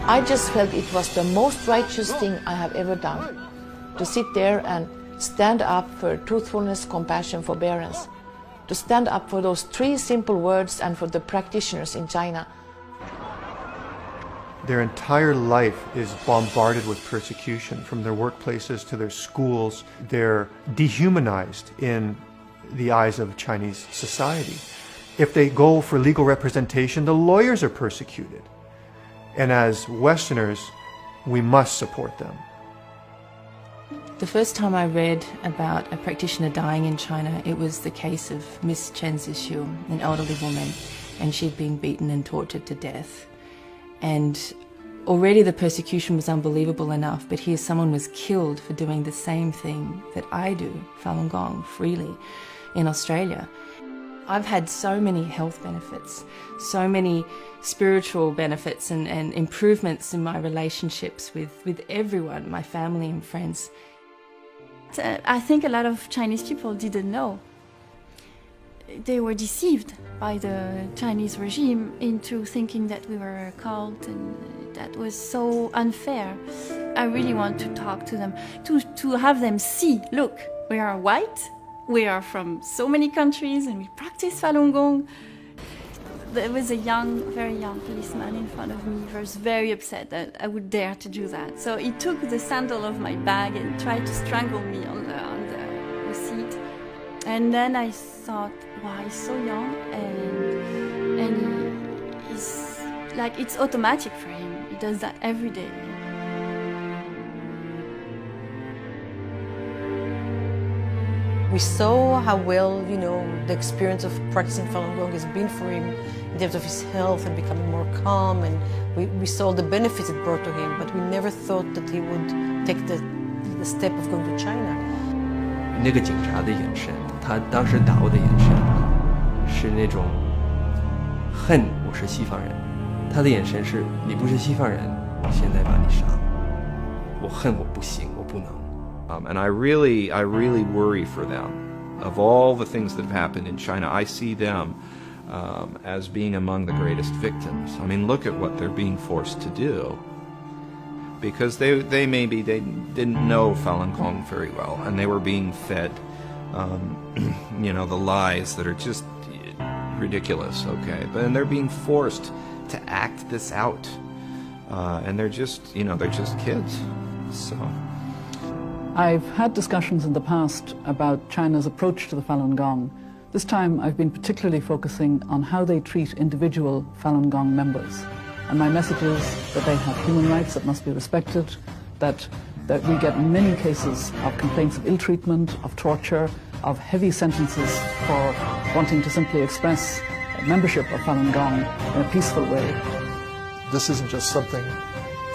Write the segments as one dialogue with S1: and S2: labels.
S1: I just felt it was the most righteous thing I have ever done, to sit there and stand up for truthfulness, compassion, forbearance, to stand up for those three simple words and for the practitioners in China.
S2: Their entire life is bombarded with persecution, from their workplaces to their schools. They're dehumanized in the eyes of Chinese society. If they go for legal representation, the lawyers are persecuted. And as Westerners, we must support them.
S3: The first time I read about a practitioner dying in China, it was the case of Miss Chen Zixu, an elderly woman, and she'd been beaten and tortured to death. And already the persecution was unbelievable enough, but here someone was killed for doing the same thing that I do, Falun Gong, freely, in Australia. I've had so many health benefits, so many spiritual benefits and improvements in my relationships with everyone, my family and friends.
S4: I think a lot of Chinese people didn't know. They were deceived by the Chinese regime into thinking that we were a cult, and that was so unfair. I really want to talk to them, to have them see, look, we are white, we are from so many countries, and we practice Falun Gong. There was a very young policeman in front of me who was very upset that I would dare to do that. So he took the sandal of my bag and tried to strangle me on the seat. And then I thought, wow, he's so young, and he's like, it's automatic for him. He does that every day.
S5: We saw how well, the experience of practicing Falun Gong has been for him in terms of his health and becoming more calm, and we saw the benefits it brought to him, but we never thought that he would take the step of going to China.
S6: 那个警察的眼神，他当时打我的眼神是那种恨我是西方人，他的眼神是你不是西方人，现在把你杀了，我恨我不行，我不能。
S7: And I really worry for them. Of all the things that have happened in China, I see them as being among the greatest victims. I mean, look at what they're being forced to do. Because they didn't know Falun Gong very well, and they were being fed, the lies that are just ridiculous, okay? And they're being forced to act this out. And they're just kids, so...
S8: I've had discussions in the past about China's approach to the Falun Gong. This time I've been particularly focusing on how they treat individual Falun Gong members. And my message is that they have human rights that must be respected, that we get many cases of complaints of ill treatment, of torture, of heavy sentences for wanting to simply express membership of Falun Gong in a peaceful way.
S9: This isn't just something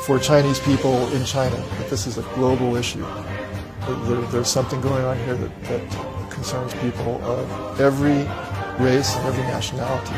S9: for Chinese people in China, but this is a global issue. There's something going on here that concerns people of every race and every nationality.